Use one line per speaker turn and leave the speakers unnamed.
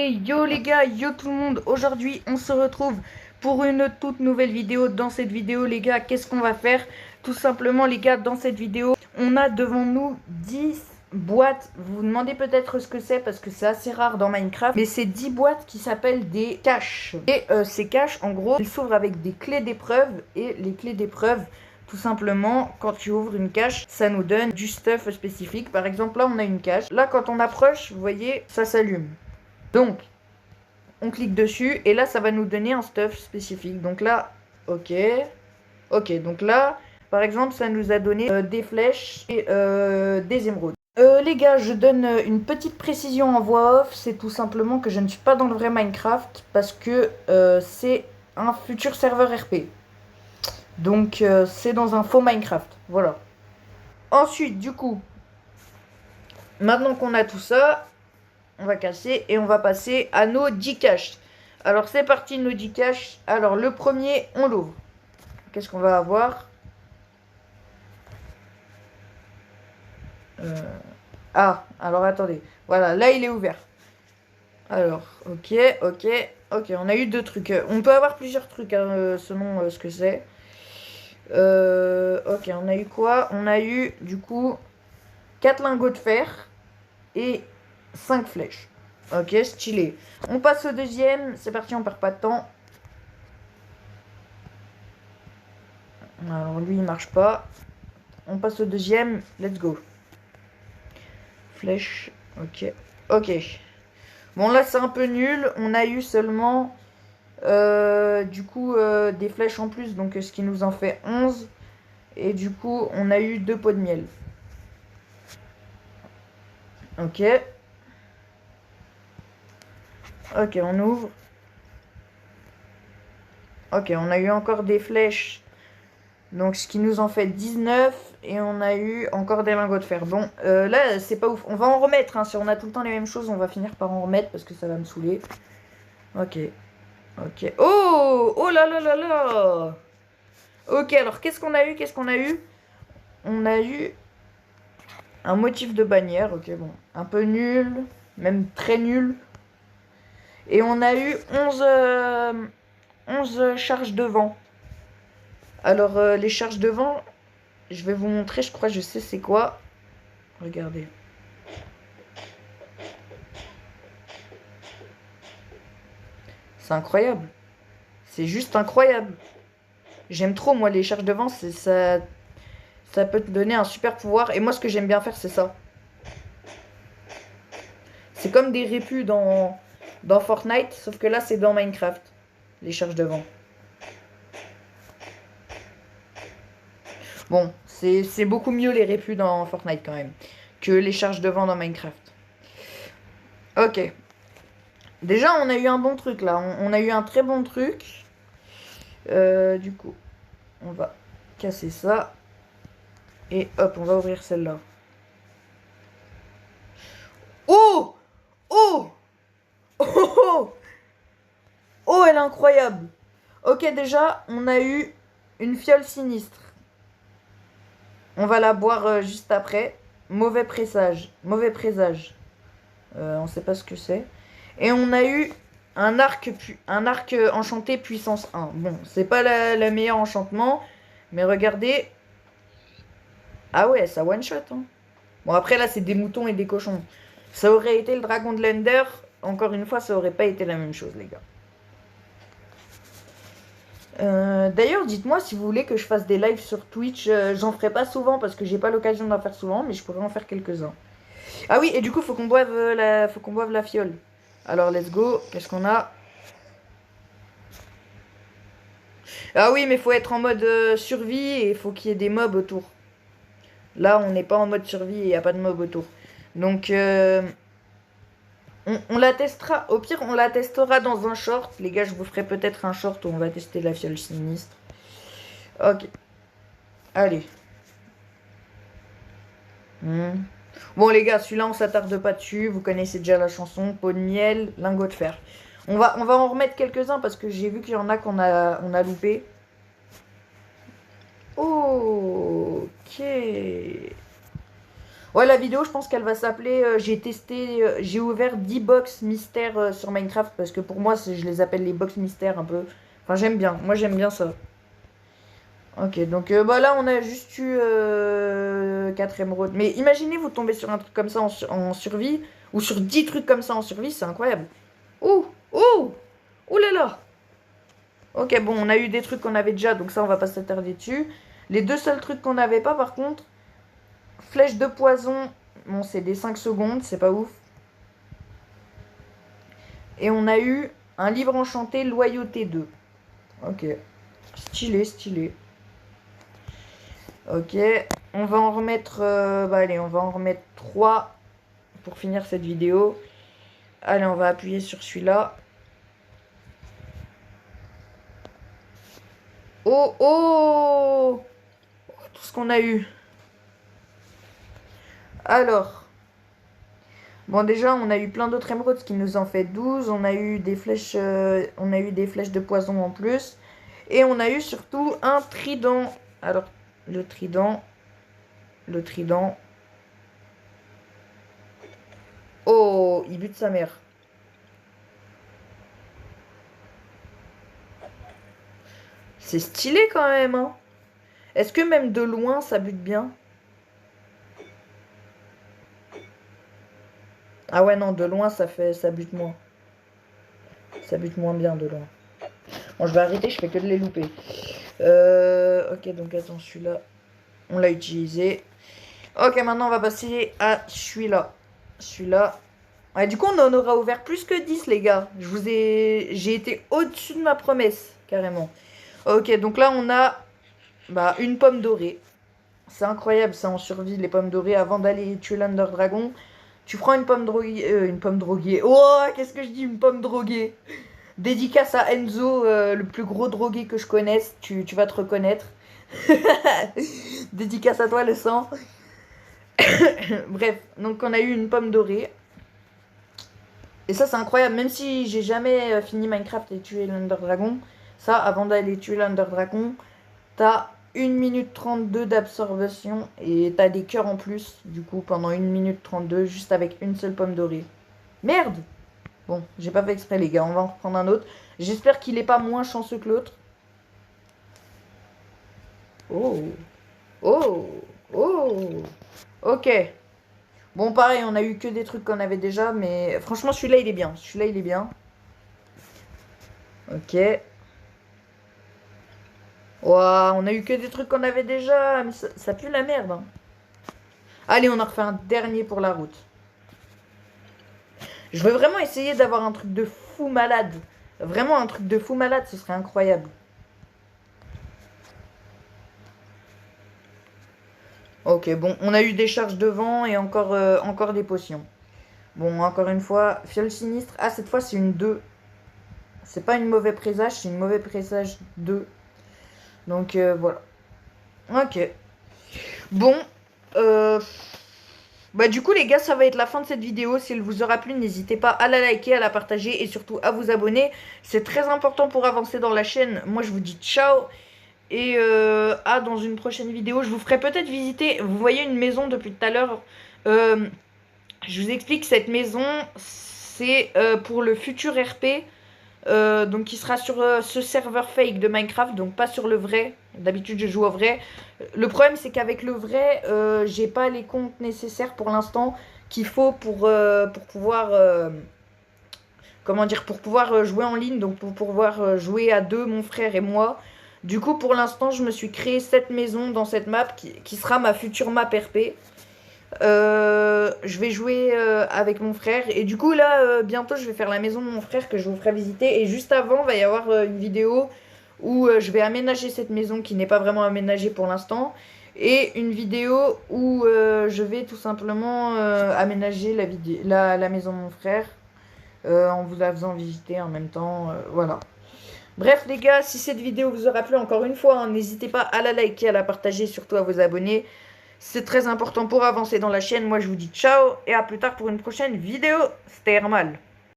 Et yo les gars, yo tout le monde, aujourd'hui on se retrouve pour une toute nouvelle vidéo. Dans cette vidéo les gars, qu'est-ce qu'on va faire? Tout simplement les gars, dans cette vidéo, on a devant nous 10 boîtes. Vous vous demandez peut-être ce que c'est parce que c'est assez rare dans Minecraft. Mais c'est 10 boîtes qui s'appellent des caches. Et ces caches, en gros, ils s'ouvrent avec des clés d'épreuve. Et les clés d'épreuve, tout simplement, quand tu ouvres une cache, ça nous donne du stuff spécifique. Par exemple, là on a une cache. Là quand on approche, vous voyez, ça s'allume. Donc, on clique dessus et là, ça va nous donner un stuff spécifique. Donc là, ok. Ok, donc là, par exemple, ça nous a donné des flèches et des émeraudes. Les gars, je donne une petite précision en voix off. C'est tout simplement que je ne suis pas dans le vrai Minecraft parce que c'est un futur serveur RP. Donc, c'est dans un faux Minecraft. Voilà. Ensuite, du coup, maintenant qu'on a tout ça, on va casser et on va passer à nos 10 caches. Alors c'est parti, nos 10 caches. Alors le premier, on l'ouvre. Qu'est-ce qu'on va avoir? Ah, alors attendez. Voilà, là il est ouvert. Alors, ok. On a eu deux trucs. On peut avoir plusieurs trucs hein, selon ce que c'est. Ok, on a eu quoi? On a eu du coup 4 lingots de fer et 5 flèches. Ok, stylé. On passe au deuxième. C'est parti, on perd pas de temps. Alors lui, il marche pas. On passe au deuxième. Let's go. Flèche. Ok. Ok. Bon, là, c'est un peu nul. On a eu seulement, du coup, des flèches en plus. Donc, ce qui nous en fait 11. Et du coup, on a eu 2 pots de miel. Ok. Ok, on ouvre. Ok, on a eu encore des flèches. Donc, ce qui nous en fait 19. Et on a eu encore des lingots de fer. Bon, là, c'est pas ouf. On va en remettre. Hein. Si on a tout le temps les mêmes choses, on va finir par en remettre parce que ça va me saouler. Ok. Ok. Oh! Oh là là là là! Ok, alors qu'est-ce qu'on a eu? On a eu un motif de bannière. Ok, bon. Un peu nul. Même très nul. Et on a eu 11 charges de vent. Alors, les charges de vent, je vais vous montrer. Je crois que je sais c'est quoi. Regardez. C'est incroyable. C'est juste incroyable. J'aime trop, moi, les charges de vent. Ça peut te donner un super pouvoir. Et moi, ce que j'aime bien faire, c'est ça. C'est comme des répus dans Fortnite, sauf que là, c'est dans Minecraft. Les charges de vent. Bon, c'est beaucoup mieux les répus dans Fortnite quand même que les charges de vent dans Minecraft. Ok. Déjà, on a eu un bon truc là. On a eu un très bon truc. Du coup, on va casser ça. Et hop, on va ouvrir celle-là. Oh! Oh! Oh! Oh! Oh, elle est incroyable! Ok, déjà, on a eu une fiole sinistre. On va la boire juste après. Mauvais présage. Mauvais présage. On sait pas ce que c'est. Et on a eu un arc enchanté puissance 1. Bon, c'est pas le meilleur enchantement. Mais regardez. Ah ouais, ça one shot. Hein. Bon, après là, c'est des moutons et des cochons. Ça aurait été le dragon de l'Ender. Encore une fois, ça aurait pas été la même chose, les gars. D'ailleurs, dites-moi si vous voulez que je fasse des lives sur Twitch. J'en ferai pas souvent parce que j'ai pas l'occasion d'en faire souvent, mais je pourrais en faire quelques-uns. Ah oui, et du coup, faut qu'on boive la fiole. Alors, let's go. Qu'est-ce qu'on a? Ah oui, mais faut être en mode survie et il faut qu'il y ait des mobs autour. Là, on n'est pas en mode survie et il n'y a pas de mobs autour. Donc, on la testera. Au pire, on la testera dans un short. Les gars, je vous ferai peut-être un short où on va tester la fiole sinistre. Ok. Allez. Bon, les gars, celui-là, on s'attarde pas dessus. Vous connaissez déjà la chanson. Pot de miel, lingot de fer. On va en remettre quelques-uns parce que j'ai vu qu'il y en a qu'on a loupé. Ok. Ouais, la vidéo, je pense qu'elle va s'appeler j'ai testé, j'ai ouvert 10 box mystères sur Minecraft parce que pour moi, je les appelle les box mystères un peu. Enfin, j'aime bien. Moi, j'aime bien ça. Ok, donc bah là, on a juste eu 4 émeraudes. Mais imaginez, vous tombez sur un truc comme ça en survie ou sur 10 trucs comme ça en survie, c'est incroyable. Ouh, ouh, ouh là là. Ok, bon, on a eu des trucs qu'on avait déjà, donc ça, on va pas s'attarder dessus. Les deux seuls trucs qu'on n'avait pas, par contre, flèche de poison. Bon, c'est des 5 secondes, c'est pas ouf. Et on a eu un livre enchanté, loyauté 2. Ok. Stylé, stylé. Ok. On va en remettre... bah allez, on va en remettre 3 pour finir cette vidéo. Allez, on va appuyer sur celui-là. Oh, oh! Tout ce qu'on a eu. Alors... Bon, déjà, on a eu plein d'autres émeraudes, ce qui nous en fait 12. On a eu des flèches, de poison en plus. Et on a eu surtout un trident. Alors, le trident. Oh, il bute sa mère. C'est stylé quand même, hein. Est-ce que même de loin, ça bute bien? Ah ouais, non, de loin, ça bute moins. Ça bute moins bien de loin. Bon, je vais arrêter, je fais que de les louper. Ok, donc attends, celui-là, on l'a utilisé. Ok, maintenant, on va passer à celui-là. Celui-là. Ouais, du coup, on en aura ouvert plus que 10, les gars. J'ai été au-dessus de ma promesse, carrément. Ok, donc là, on a une pomme dorée. C'est incroyable, ça, en survie, les pommes dorées. Avant d'aller tuer l'Under Dragon, tu prends une pomme droguée. Une pomme droguée. Oh, qu'est-ce que je dis, une pomme droguée. Dédicace à Enzo, le plus gros drogué que je connaisse. Tu vas te reconnaître. Dédicace à toi, le sang. Bref, donc on a eu une pomme dorée. Et ça, c'est incroyable. Même si j'ai jamais fini Minecraft et tué l'Under Dragon, ça, avant d'aller tuer l'Under Dragon, t'as 1 minute 32 d'absorption et t'as des cœurs en plus, du coup, pendant 1 minute 32, juste avec une seule pomme dorée. Merde! Bon, j'ai pas fait exprès, les gars. On va en reprendre un autre. J'espère qu'il est pas moins chanceux que l'autre. Oh! Oh! Oh! Ok. Bon, pareil, on a eu que des trucs qu'on avait déjà, mais franchement, celui-là, il est bien. Celui-là, il est bien. Ok. Ouah, on a eu que des trucs qu'on avait déjà, mais ça pue la merde, hein. Allez, on en refait un dernier pour la route. Je veux vraiment essayer d'avoir un truc de fou malade. Vraiment un truc de fou malade, ce serait incroyable. Ok, bon, on a eu des charges de vent et encore des potions. Bon, encore une fois, fiole sinistre. Ah, cette fois, c'est une 2. C'est pas une mauvaise présage, c'est une mauvaise présage 2. Donc, voilà. Ok. Bon, du coup, les gars, ça va être la fin de cette vidéo. Si elle vous aura plu, n'hésitez pas à la liker, à la partager et surtout à vous abonner. C'est très important pour avancer dans la chaîne. Moi, je vous dis ciao. Et dans une prochaine vidéo, je vous ferai peut-être visiter. Vous voyez une maison depuis tout à l'heure. Je vous explique, cette maison, c'est pour le futur RP. Donc qui sera sur ce serveur fake de Minecraft, donc pas sur le vrai. D'habitude je joue au vrai. Le problème c'est qu'avec le vrai, j'ai pas les comptes nécessaires pour l'instant qu'il faut pour pouvoir pour pouvoir jouer en ligne, donc pour pouvoir jouer à deux, mon frère et moi. Du coup pour l'instant je me suis créé cette maison dans cette map qui sera ma future map RP. Je vais jouer avec mon frère et du coup là bientôt je vais faire la maison de mon frère que je vous ferai visiter et juste avant il va y avoir une vidéo où je vais aménager cette maison qui n'est pas vraiment aménagée pour l'instant et une vidéo où je vais tout simplement aménager la maison de mon frère en vous la faisant visiter en même temps, voilà. Bref les gars, si cette vidéo vous aura plu encore une fois, hein, n'hésitez pas à la liker, à la partager, surtout à vous abonner. C'est très important pour avancer dans la chaîne. Moi, je vous dis ciao et à plus tard pour une prochaine vidéo. C'était Hermal.